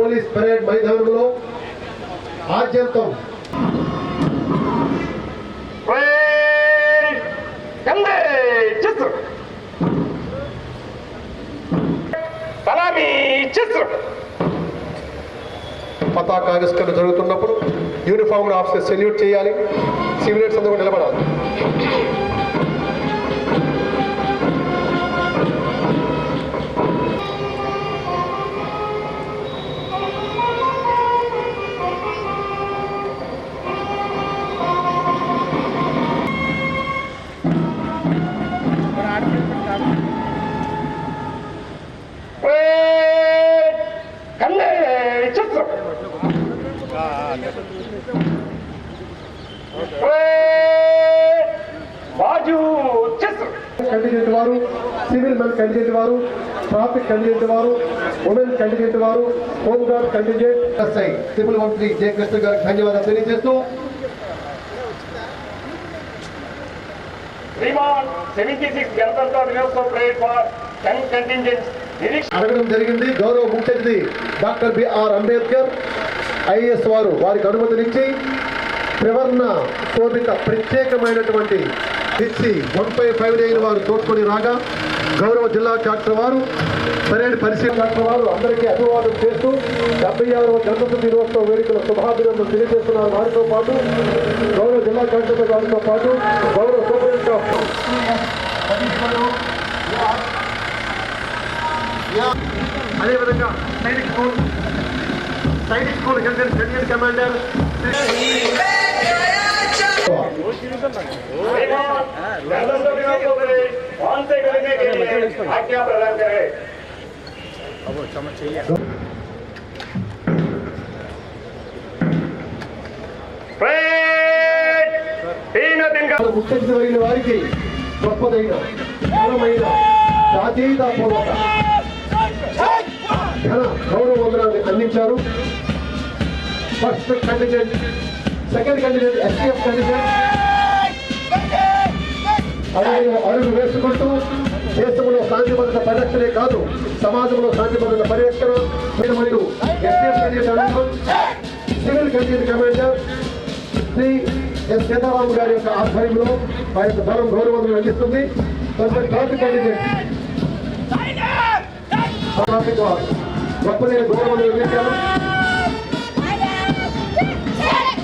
Police parade మైదానంలో ఆద్యంతం పతాకావిష్కరణ జరుగుతున్నప్పుడు యూనిఫామ్ ఆఫీసర్ సెల్యూట్ చేయాలి. సివిలియన్స్ అందరూ నిలబడాలి. कैंडिडेट वारू सिविल मैन कैंडिडेट वारू ट्राफिक कैंडिडेट वारू वुमेन कैंडिडेट वारू होम गार्ड कैंडिडेट एसఐ सिविल मंत्री जे कृष्ण गाరికి ధన్యవాదాలు తెలియజేస్తూ శ్రీమాన్ 76 గణతంత్ర దినోత్సవ పరేడ్ ఫర్ 10 కంటింజెంట్స్ అడగడం జరిగింది. గౌరవ ముఖ్య అతిథి డాక్టర్ బిఆర్ అంబేద్కర్ ఐఏఎస్ వారికి అనుమతినిచ్చి త్రివర్ణ శోభిత ప్రత్యేకమైనటువంటి 155 వారు తోడ్కొని రాగా గౌరవ జిల్లా కలెక్టర్ వారు పరేడ్ పరిశీలన వారు అందరికీ అభివాదం చేస్తూ 76వ గణతంత్ర దినోత్సవ వేడుకల శుభాభినందనలు తెలియజేస్తున్నారు. వారితో పాటు గౌరవ జిల్లా కలెక్టర్ వారితో పాటు గౌరవ సూపరింటెండెంట్ అదేవిధంగా సైనిక్ స్కూల్ గెజిటెడ్ కమాండర్ आज्ञा प्रदान करें। ముఖ్యమైన వారికి గొప్పదైన ఘనమైన జాతీయతాపూర్వక ఘన గౌరవ వందనాన్ని అందించారు. First candidate, second candidate, STF candidate అడుగు వేసుకుంటూ దేశంలో శాంతి భద్రత పరిరక్షణే కాదు సమాజంలో శాంతి భద్రత పరిరక్షణ మరియు STF candidate civil candidate commander Shri S Sitaram గారి యొక్క ఆధ్వర్యంలో వారి యొక్క బలం గౌరవం అందిస్తుంది. తదుపరి ట్రాఫిక్ క్యాండిడేట్ ట్రాఫిక్ గొప్పదైన గౌరవం అందించారు.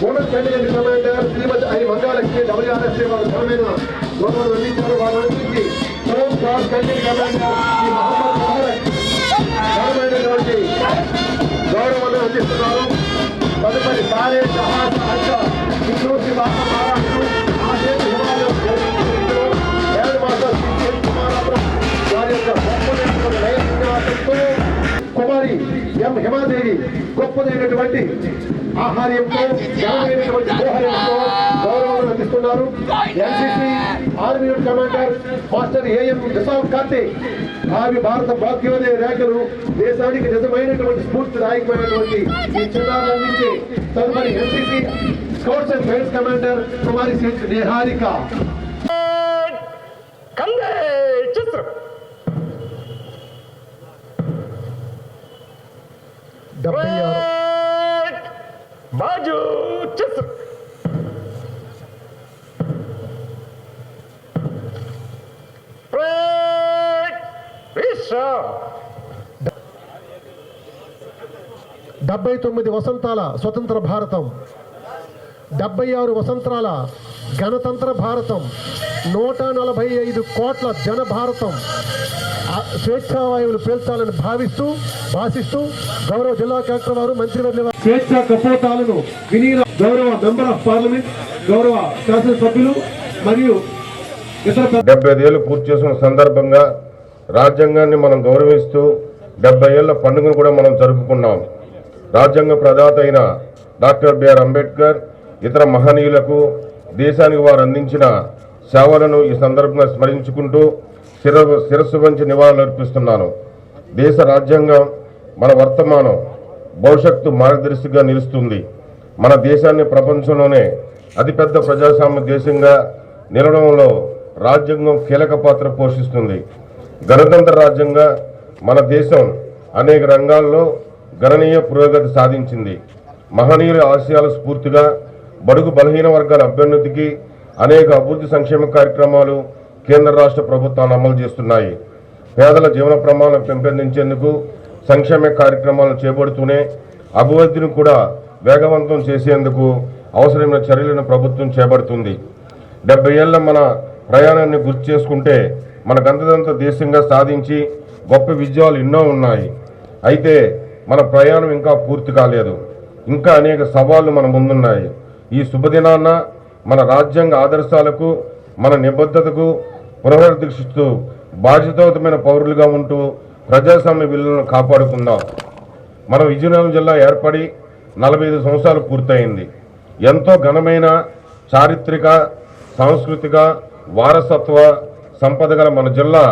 Women candidate commander Shrimati I Mangalakshmi WRSA వారు ఘనమైన గౌరవం అందించారు. వారి నుంచి home guard candidate commander Shri Mohammed ఘనమైనటువంటి గౌరవాన్ని అందిస్తున్నారు. తదుపరి సారే జహాజ్ అంచా ఇంక్లూసివ్ మహారాష్ట్ర ఆ దేశ హిమాలయ ఏడు మాసాలు కుమారాపురం వారి యొక్క గొప్పదైనటువంటి నైపుణ్యాలతో కుమారి ఎం హిమాదేవి గొప్పదైనటువంటి ఆహార్యంతో ఘనమైనటువంటి ఆహార్యంతో గౌరవాలను అందిస్తున్నారు. NCC army unit commander master AM Vishal Karthik భావి భారత భాగ్యోదయ రేఖలు దేశానికి నిజమైనటువంటి స్ఫూర్తిదాయకమైనటువంటి ఈ చిన్నారులు అందించి తదుపరి NCC scouts and guides commander Kumari Shri Niharika बाजू चित्र 79 వసంతాల స్వతంత్ర భారతం, 76 వసంతాల గణతంత్ర భారతం, 145 కోట్ల జన భారతం స్వేచ్ఛావాయువులు పేల్చాలని భాషిస్తూ గౌరవ జిల్లా కలెక్టర్ వారు మంత్రివర్యుల స్వేచ్ఛా కపోతాలను వినీల గౌరవ మెంబర్ ఆఫ్ పార్లమెంట్, గౌరవ శాసనసభ్యులు మరియు ఇతర 75 ఏళ్లు పూర్తి చేసిన సందర్భంగా రాజ్యాంగాన్ని మనం గౌరవిస్తూ 70 ఏళ్ల పండుగను కూడా మనం జరుపుకున్నాం. రాజ్యాంగ ప్రదాత అయిన డాక్టర్ బిఆర్ అంబేద్కర్ ఇతర మహనీయులకు దేశానికి వారు అందించిన సేవలను ఈ సందర్భంగా స్మరించుకుంటూ శిరస్సు వంచి నివాళులర్పిస్తున్నాను. దేశ రాజ్యాంగం మన వర్తమానం భవిష్యత్తు మార్గదర్శిగా నిలుస్తుంది. మన దేశాన్ని ప్రపంచంలోనే అతిపెద్ద ప్రజాస్వామ్య దేశంగా నిలవడంలో రాజ్యాంగం కీలక పాత్ర పోషిస్తుంది. గణతంత్ర రాజ్యంగా మన దేశం అనేక రంగాల్లో గణనీయ పురోగతి సాధించింది. మహనీయుల ఆశయాల స్ఫూర్తిగా బడుగు బలహీన వర్గాల అభ్యున్నతికి అనేక అభివృద్ధి సంక్షేమ కార్యక్రమాలు కేంద్ర రాష్ట్ర ప్రభుత్వాలు అమలు చేస్తున్నాయి. పేదల జీవన ప్రమాణాలను పెంపొందించేందుకు సంక్షేమ కార్యక్రమాలను చేపడుతూనే అభివృద్ధిని కూడా వేగవంతం చేసేందుకు అవసరమైన చర్యలను ప్రభుత్వం చేపడుతుంది. 70 ఏళ్ల మన ప్రయాణాన్ని గుర్తు చేసుకుంటే మన గంతదంత దేశంగా సాధించి గొప్ప విజయాలు ఎన్నో ఉన్నాయి. అయితే మన ప్రయాణం ఇంకా పూర్తి కాలేదు. ఇంకా అనేక సవాళ్లు మన ముందున్నాయి. ఈ శుభదినాన మన రాజ్యాంగ ఆదర్శాలకు మన నిబద్ధతకు పునరుద్ధరిస్తూ బాధ్యతాయుతమైన పౌరులుగా ఉంటూ ప్రజాస్వామ్య విలువలను కాపాడుకుందాం. మన విజయనగరం జిల్లా ఏర్పడి 45 సంవత్సరాలు పూర్తయింది. ఎంతో ఘనమైన చారిత్రక, సాంస్కృతిక, వారసత్వ సంపద గల మన జిల్లా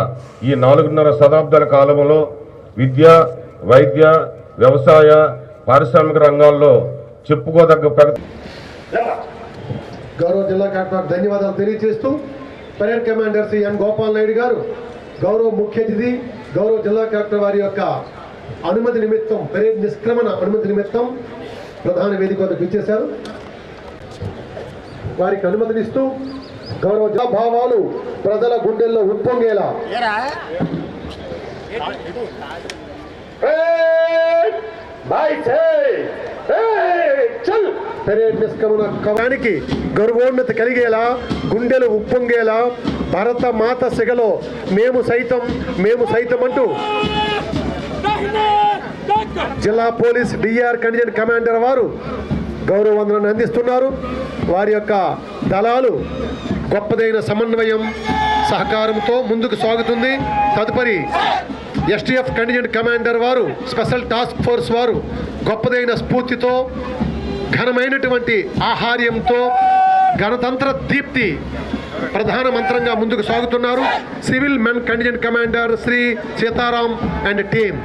ఈ 4.5 శతాబ్దాల కాలంలో విద్య, వైద్య, వ్యవసాయ, పారిశ్రామిక రంగాల్లో చెప్పుకోదగ్గ ప్రగతి. గౌరవ జిల్లా కలెక్టర్ ధన్యవాదాలు తెలియజేస్తూ పరేడ్ కమాండర్ శ్రీ ఎన్ గోపాల్ నాయుడు గారు గౌరవ ముఖ్య అతిథి గౌరవ జిల్లా కలెక్టర్ వారి యొక్క అనుమతి నిమిత్తం, పరేడ్ నిష్క్రమణ అనుమతి నిమిత్తం ప్రధాన వేదిక వద్దకు ఇచ్చేశారు. వారికి అనుమతినిస్తూ గౌరవ జిల్లా భావాలు ప్రజల గుండెల్లో ఉప్పొంగేలా పరేడ్ నిష్క్రమణ కవానికి గర్వోన్నతి కలిగేలా, గుండెలు ఉప్పొంగేలా భారత మాత సెగలో మేము సైతం అంటూ జిల్లా పోలీస్ డిఆర్ కంటింజెంట్ కమాండర్ వారు గౌరవ వందనాన్ని అందిస్తున్నారు. వారి యొక్క దళాలు గొప్పదైన సమన్వయం, సహకారంతో ముందుకు సాగుతుంది. తదుపరి ఎస్టీఎఫ్ కంటింజెంట్ కమాండర్ వారు, స్పెషల్ టాస్క్ ఫోర్స్ వారు గొప్పదైన స్ఫూర్తితో, ఘనమైనటువంటి ఆహార్యంతో గణతంత్ర దీప్తి ప్రధాన మంత్రంగా ముందుకు సాగుతున్నారు. Civil men contingent commander Shri Sitaram and team.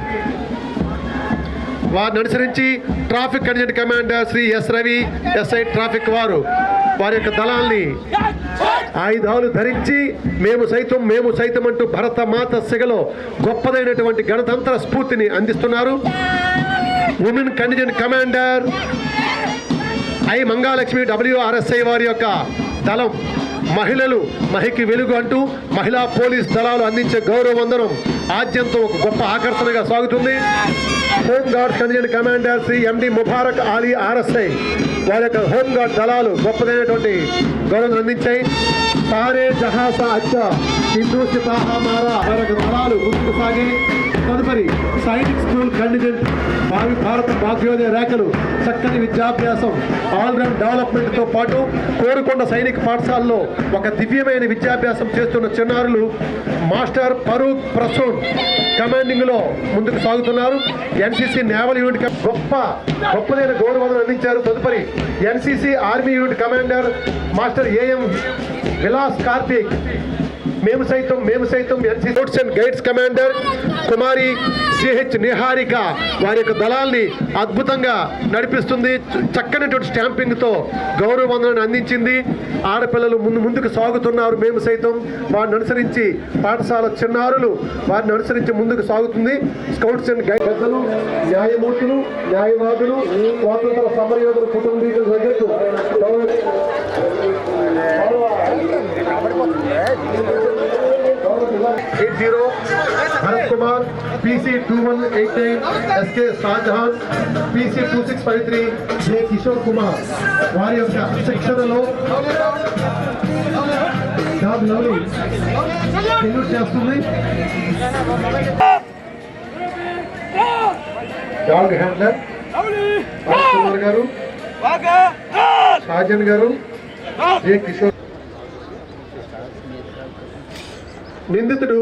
వారిని అనుసరించి traffic contingent commander Shri S Ravi SI traffic వారు వారి యొక్క దళాల్ని ఆయుధాలు ధరించి మేము సైతం అంటూ భరత మాత సెగలో గొప్పదైనటువంటి గణతంత్ర స్ఫూర్తిని అందిస్తున్నారు. Women contingent commander I Mangalakshmi WRSI వారి యొక్క దళం మహిళలు మహికి వెలుగు అంటూ మహిళా పోలీస్ దళాలు అందించే గౌరవ వందనం ఆద్యంతో ఒక గొప్ప ఆకర్షణగా సాగుతుంది. Home guard contingent commander Shri MD Mubarak Ali RSI వారి యొక్క హోమ్ గార్డ్ దళాలు గొప్పదైనటువంటి గౌరవం అందించాయి. సారే జహాసా అచ్చా హిందూ సితాహా మారా వారి యొక్క దళాలు ముందుకు సాగి తదుపరి సైనిక్ స్కూల్ కంటింజెంట్ భావి భారత భాగ్యోదయ రేఖలు చక్కని విద్యాభ్యాసం, ఆల్రౌండ్ డెవలప్మెంట్తో పాటు కోరుకొండ సైనిక పాఠశాలలో ఒక దివ్యమైన విద్యాభ్యాసం చేస్తున్న చిన్నారులు మాస్టర్ ఫరూక్ ప్రసూన్ కమాండింగ్లో ముందుకు సాగుతున్నారు. NCC నేవల్ యూనిట్ గొప్పదైన గౌరవం అందించారు. తదుపరి NCC army unit commander master AM Vilas Karthik మేము సైతం NCC scouts and guides commander Kumari CH Niharika వారి యొక్క దళాల్ని అద్భుతంగా నడిపిస్తుంది. చక్కనటువంటి స్టాంపింగ్తో గౌరవ వందనాన్ని అందించింది. ఆడపిల్లలు ముందుకు సాగుతున్నారు. మేము సైతం వారిని అనుసరించి పాఠశాల చిన్నారులు వారిని అనుసరించి ముందుకు సాగుతుంది. స్కౌట్స్ అండ్ గైడ్ పెద్దలు, న్యాయమూర్తులు, న్యాయవాదులు, స్వాతంత్ర సమరయోధుల కుటుంబీకుల దగ్గరకు Bharat Kumar PC2189 SK Shahjahan PC2653 J Kishore Kumar వారి యొక్క శిక్షణలో జాబ్ లవ్లీ సెల్యూట్ చేస్తుంది. డాగ్ హ్యాండ్లర్ భరత్ కుమార్ గారు, షాజన్ గారు, J కిషోర్. నిందితుడు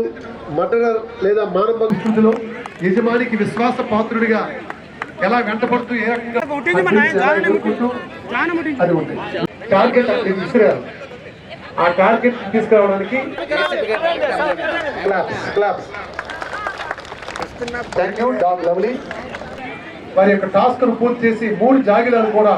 మర్డరర్ లేదా మానవ స్థితిలో యజమానికి విశ్వాస పాత్రుడిగా ఎలా వెంటపడుతూ ఏ రకంగా అది ఉంది. టార్గెట్ తీసుకురావాలి. ఆ టార్గెట్ తీసుకురావడానికి థ్యాంక్ యూ డాగ్ లవ్లీ. వారి యొక్క టాస్క్ ను పూర్తి చేసి 3 జాగిలాలు కూడా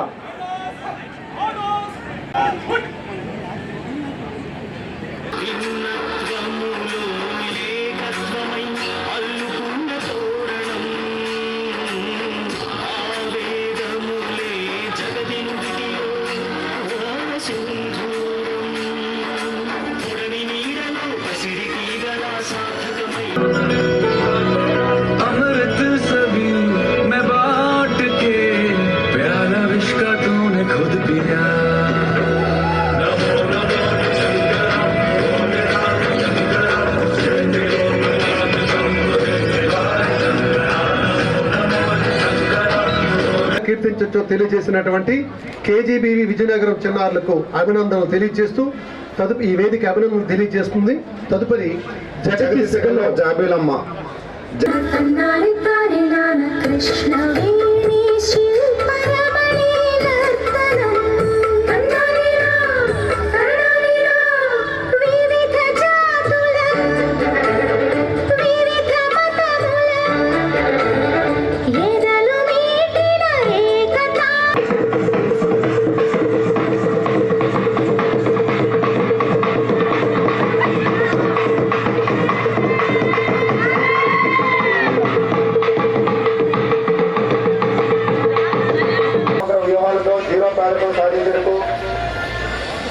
अमृत सभी मैं बांट के प्याला विष का तूने खुद पिया కీర్తించొచ్చో తెలియజేసినటువంటి కేజీబీవీ విజయనగరం చిన్నారులకు అభినందనలు తెలియజేస్తూ ఈ వేదిక అభినందనలు తెలియజేస్తుంది. తదుపరి జగతి సెగలో జాబిలమ్మ.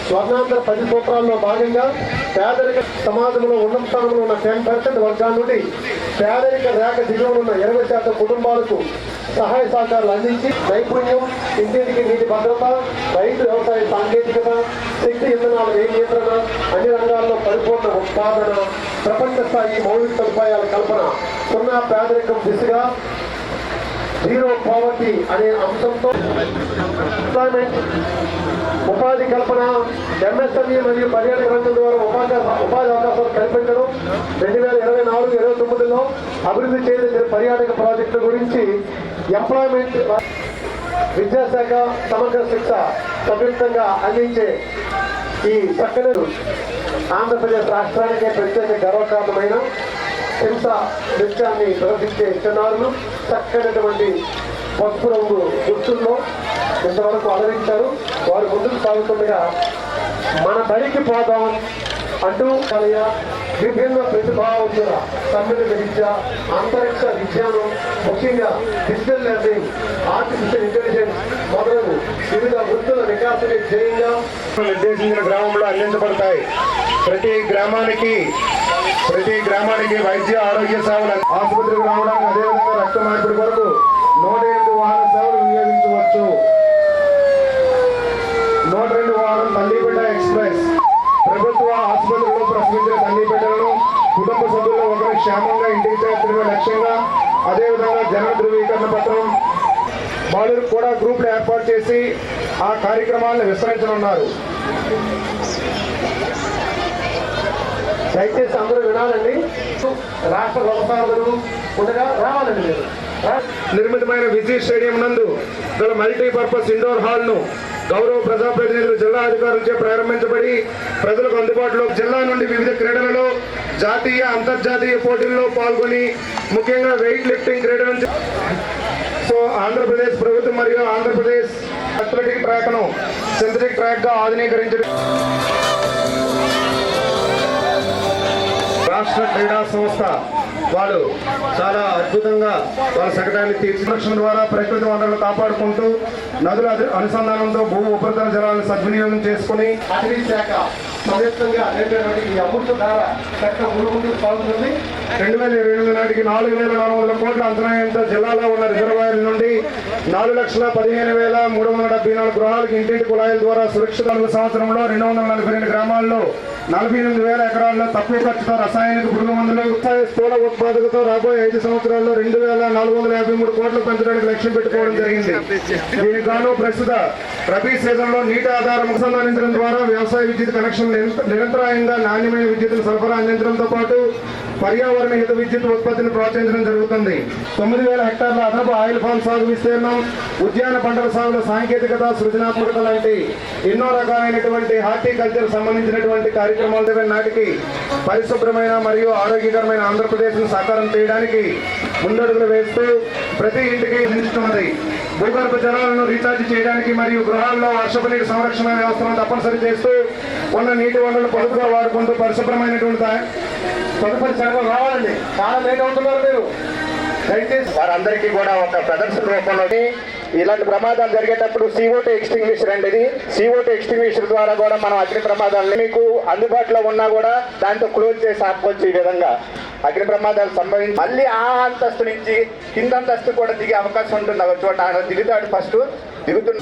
స్వర్ణాంధ్ర 10 సూత్రాల్లో భాగంగా పేదరిక సమాజంలో ఉన్నత స్థానంలో ఉన్న 10% వర్గాల నుండి పేదరిక రేఖ దిగువన ఉన్న 20% కుటుంబాలకు సహాయ సహకారాలు అందించి నైపుణ్యం, ఇంటింటికి నీటి భద్రత, రైతు వ్యవసాయ సాంకేతికత, శక్తి ఇంధనాల వ్యయ నియంత్రణ, అన్ని రంగాల్లో పరిపూర్ణ ఉత్పాదన, ప్రపంచ స్థాయి మౌలిక సదుపాయాల కల్పన, సున్నా పేదరికం దిశగా జీరో పావర్టీ అనే అంశంతో ఎంప్లాయ్మెంట్, ఉపాధి కల్పన, ఎంఎస్ఎంఈ మరియు పర్యాటక రంగం ద్వారా ఉపాధి అవకాశాలు కల్పించడం, 2024-29లో అభివృద్ధి చేయదగిన పర్యాటక ప్రాజెక్టుల గురించి ఎంప్లాయ్మెంట్, విద్యాశాఖ సమగ్ర శిక్ష సంయుక్తంగా అందించే ఈ చక్కని ఆంధ్రప్రదేశ్ రాష్ట్రానికే ప్రత్యేక గర్వకారణమైన హింస నృత్యాన్ని ప్రదర్శించే చిన్నారులు చక్కనటువంటి పసుపు రంగు దుస్తుల్లో ఇంతవరకు అలరించారు. వారు ముందుకు సాగుతుండగా మన బడికి పోదాం అంటూ విభిన్న ప్రతిభావంతుల సమ్మిళిత విద్య, అంతరిక్ష విజ్ఞానం, ముఖ్యంగా డిజిటల్ లెర్నింగ్, ఆర్టిఫిషియల్ ఇంటెలిజెన్స్ మొదలగు వివిధ వృత్తుల వికాసమే ధ్యేయంగా నిర్దేశించిన గ్రామంలో అందించబడతాయి. ప్రతి గ్రామానికి వైద్య ఆరోగ్య సేవలు ఆసుపత్రికి రావడానికి, అదేవిధంగా రక్త మార్పిడి కొరకు 108 వాహన సేవలు వినియోగించవచ్చు. 102 వాహనం తల్లిపేట ఎక్స్ప్రెస్ ప్రభుత్వ ఆసుపత్రుల్లో ప్రసవించిన తల్లిపేటలను కుటుంబ సభ్యుల్లో ఒకరి క్షేమంగా ఇంటికి చేర్చడమే లక్ష్యంగా, అదేవిధంగా జనన ధృవీకరణ పత్రం బాలులకు కూడా గ్రూపులు ఏర్పాటు చేసి ఆ కార్యక్రమాలను విస్తరించనున్నారు. దయచేసి అందరూ వినాలండి. రాష్ట్ర వ్యవసాయాలు ఉండగా రావాలండి. మీరు నిర్మితమైన విజీ స్టేడియం నందు గల మల్టీపర్పస్ ఇండోర్ హాల్ ను గౌరవ ప్రజాప్రతినిధులు, జిల్లా అధికారులచే ప్రారంభించబడి ప్రజలకు అందుబాటులో జిల్లా నుండి వివిధ క్రీడలలో జాతీయ, అంతర్జాతీయ పోటీల్లో పాల్గొని ముఖ్యంగా వెయిట్ లిఫ్టింగ్ క్రీడ నుంచి ఆంధ్రప్రదేశ్ ప్రభుత్వం మరియు ఆంధ్రప్రదేశ్ అథ్లెటిక్ ట్రాక్ ను సింథటిక్ ట్రాక్ గా ఆధునీకరించడం. రాష్ట్ర క్రీడా సంస్థ వాళ్ళు చాలా అద్భుతంగా వాళ్ళ శకటాన్ని తీర్చిరక్షణ ద్వారా ప్రకృతి వనరులను కాపాడుకుంటూ నదుల అనుసంధానంతో భూ ఉపరితల జలాలను సద్వినియోగం చేసుకుని అటవీ శాఖ సంయుక్తంగా ఈ అమృత ధార చట్టం ముందుకు సాగుతుంది. 2022 నాటికి 4,400 కోట్ల అంతరాయంతో జిల్లాలో ఉన్న రిజర్వాయర్ల నుండి 4,15,374 గృహాలకు ఇంటింటి కుళాయిల ద్వారా సురక్షిత సంవత్సరంలో 242 గ్రామాల్లో 48,000 ఎకరాల్లో తక్కువ ఖర్చుతో రసాయనిక పురుగు మందులు, స్థూల ఉత్పాదకతో రాబోయే 5 సంవత్సరాల్లో 2,453 కోట్లు పెంచడానికి లక్ష్యం పెట్టుకోవడం జరిగింది. దీనికి గాను ప్రస్తుత రబీ సీజన్ లో నీటి ఆధారం అనుసంధానించడం ద్వారా వ్యవసాయ విద్యుత్ కనెక్షన్ నిరంతరాయంగా నాణ్యమైన విద్యుత్తును సరఫరా అందించడంతో పాటు పర్యావరణ హిత విద్యుత్ ఉత్పత్తిని ప్రోత్సహించడం జరుగుతుంది. 9,000 హెక్టార్ల అదనపు ఆయిల్ ఫామ్ సాగు విస్తీర్ణం, ఉద్యాన పంటల సాగులో సాంకేతికత, సృజనాత్మకత లాంటి ఎన్నో రకాలైనటువంటి హార్టికల్చర్ సంబంధించినటువంటి కార్యక్రమాల నాటికి పరిశుభ్రమైన మరియు ఆరోగ్యకరమైన ఆంధ్రప్రదేశ్ ను సాకారం చేయడానికి ముందడుగులు వేస్తూ ప్రతి ఇంటికి అందిస్తున్నది. భూగర్భ జలాలను రీఛార్జ్ చేయడానికి మరియు గృహాల్లో వర్షపు నీటి సంరక్షణ వ్యవస్థను తప్పనిసరి చేస్తూ ఉన్న నీటి వనరులు పొదుపుగా వాడుకుంటూ పరిశుభ్రమైనటువంటి తదుపరి సర్వం రావాలండి. చాలా లేట్ అవుతున్నారు మీరు. దయచేసి వారందరికీ కూడా ఒక ప్రదర్శన రూపంలో ఇలాంటి ప్రమాదాలు జరిగేటప్పుడు CO2 ఎక్స్టింగ్విషర్ అండి. ఇది CO2 ఎక్స్టింగ్విషర్ ద్వారా కూడా మనం అగ్ని ప్రమాదాలను మీకు అందుబాటులో ఉన్నా కూడా దాంతో క్లోజ్ చేసి ఆపుకోవచ్చు. ఈ విధంగా అగ్ని ప్రమాదాలు సంభవించి మళ్ళీ ఆ అంతస్తు నుంచి కింద అంతస్తు కూడా దిగే అవకాశం ఉంటుంది. ఒక చోట ఆయన దిగుతాడు, ఫస్ట్ దిగుతున్న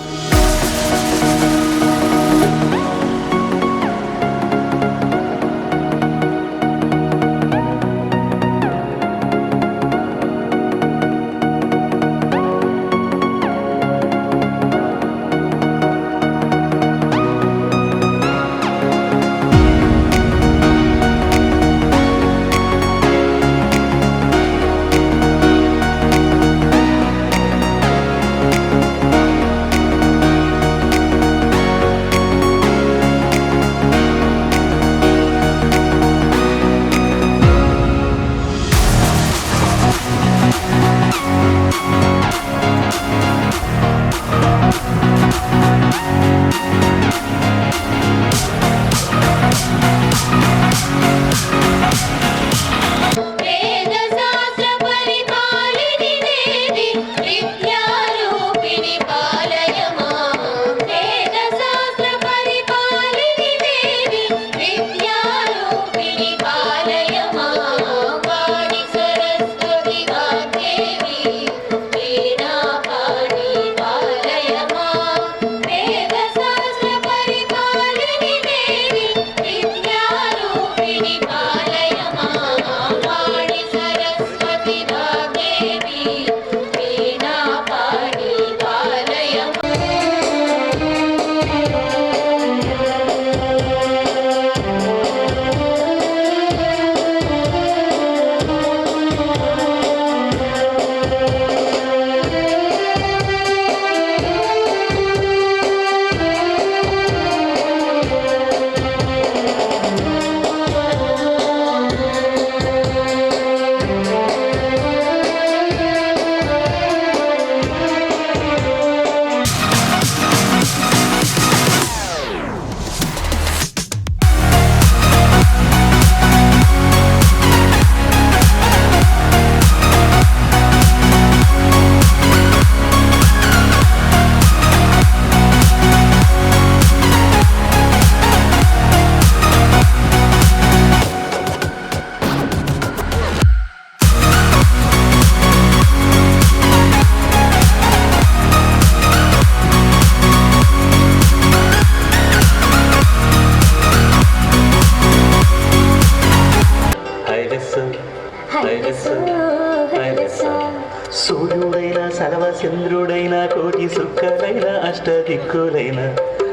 సూర్యుడైన సర్వచంద్రుడైన కోటి సుక్కలైన అష్టదిక్కులైన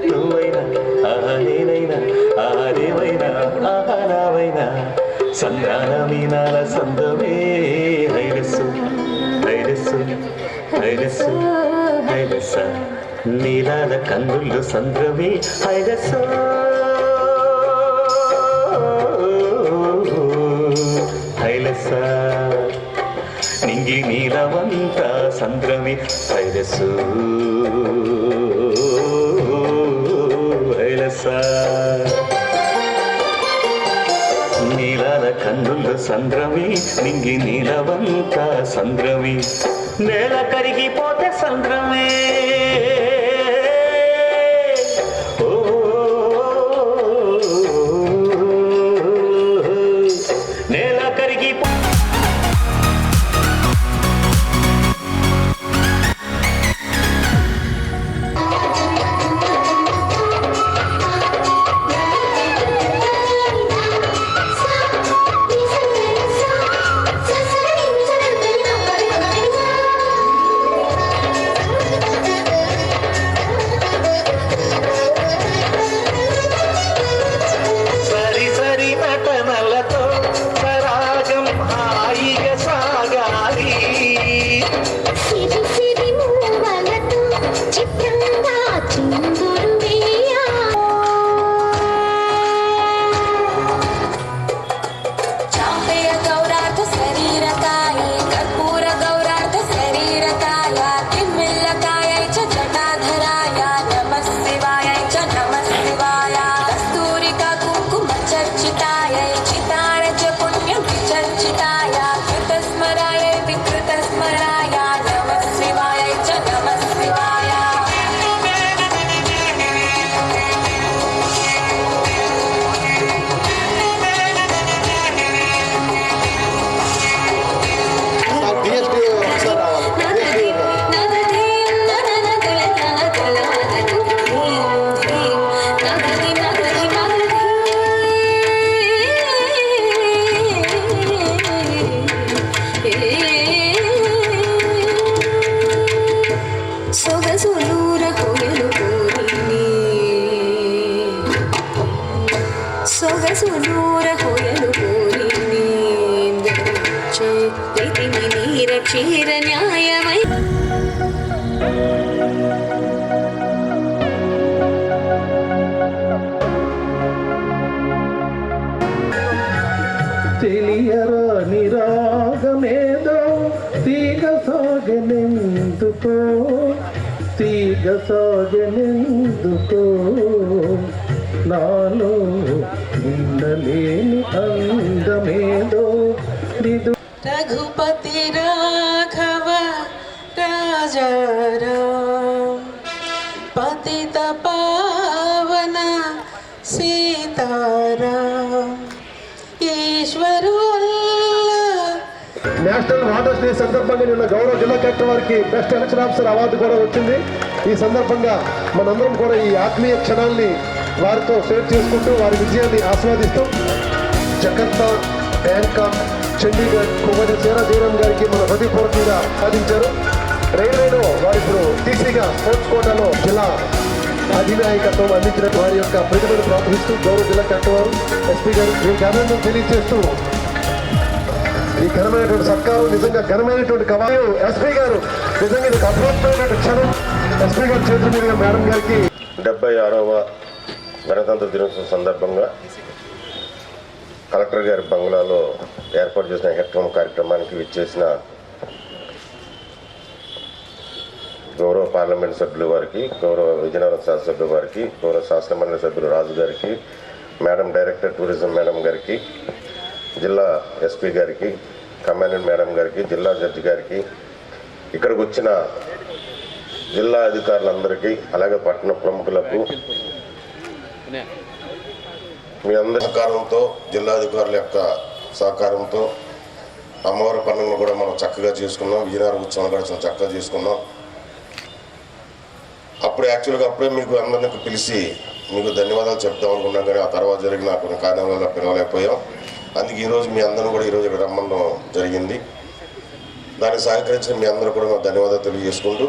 నువ్వైనా ఆహనేనైనా ఆహదేవైనా ఆహనావైనా సంధాన మీనాల సందమే హైరస్సు హైరస్సు హైరస్సు హైరస్స నీలాల కందుళ్ళు సంద్రమే హైరస్సు హైలస్స నింగి నీలవంత సంద్రమి హైరస్సు హైలస్స నీలాల కన్నులు సంద్రమి నింగి నీలవంత సంద్రమి నేల కరిగిపోతే సంద్రమే నేల కరిగిపో చీర న్యాయమై తెలియరాని రాగమేదో తీగ సాగనెందుకో తీగ సాగనెందుకో నాలో ఉండలేని అందమేదో నిదు రఘుపతి రాఘవ రాజారాం పతిత పావన సీతారాం ఈశ్వరు నేషనల్ వాటర్స్ డే సందర్భంగా నిన్న గౌరవ జిల్లా కలెక్టర్ వారికి బెస్ట్ ఎలక్షన్ ఆఫీసర్ అవార్డు కూడా వచ్చింది. ఈ సందర్భంగా మనందరం కూడా ఈ ఆత్మీయ క్షణాల్ని వారితో షేర్ చేసుకుంటూ వారి విజయాన్ని ఆస్వాదిస్తూ జకర్తా, బ్యాంకాక్, చండీగఢ్, కుమారి సేరా జయరామ్ గారికి మన హృదయపూర్వకంగా సాధించారు. రైల్వేలో వారు ఇప్పుడు టీసీగా స్పోర్ట్స్ కోటాలో జిల్లా అధినాయకత్వం అందించిన వారి యొక్క ప్రతిభను ప్రోత్సహిస్తూ గౌరవ జిల్లా కలెక్టర్ వారు, ఎస్పీ గారు వీరికి అభినందనలు తెలియజేస్తూ ఈ ఘనమైనటువంటి సత్కారం నిజంగా ఘనమైనటువంటి కవాయు ఎస్పీ గారు నిజంగా ఇది అద్భుతమైనటువంటి క్షణం. ఎస్పీ గారి చేతుల మీదుగా మేడం గారికి 76వ గణతంత్ర దినోత్సవం సందర్భంగా కలెక్టర్ గారి బంగ్లాలో ఏర్పాటు చేసిన హెక్టమ్ కార్యక్రమానికి విచ్చేసిన గౌరవ పార్లమెంట్ సభ్యుల వారికి, గౌరవ విజయనగరం శాసనసభ్యుల వారికి, గౌరవ శాసనమండలి సభ్యులు రాజు గారికి, మేడం డైరెక్టర్ టూరిజం మేడం గారికి, జిల్లా ఎస్పీ గారికి, కమాండెంట్ మేడం గారికి, జిల్లా జడ్జి గారికి, ఇక్కడికి వచ్చిన జిల్లా అధికారులందరికీ, అలాగే పట్టణ ప్రముఖులకు, మీ అందరి సహకారంతో, జిల్లాధికారుల యొక్క సహకారంతో అమ్మవారి పండుగను కూడా మనం చక్కగా చేసుకున్నాం. విజయనగరం ఉత్సవం కూడా చాలా చక్కగా చేసుకున్నాం. అప్పుడే మీకు అందరినీ పిలిచి మీకు ధన్యవాదాలు చెప్తాం అనుకున్నాం, కానీ ఆ తర్వాత జరిగిన కొన్ని కారణాల వల్ల పిలవలేకపోయాం. అందుకే ఈరోజు మీ అందరూ కూడా ఈరోజు ఇక్కడ రమ్మడం జరిగింది. దానికి సహకరించిన మీ అందరూ కూడా ధన్యవాదాలు తెలియజేసుకుంటూ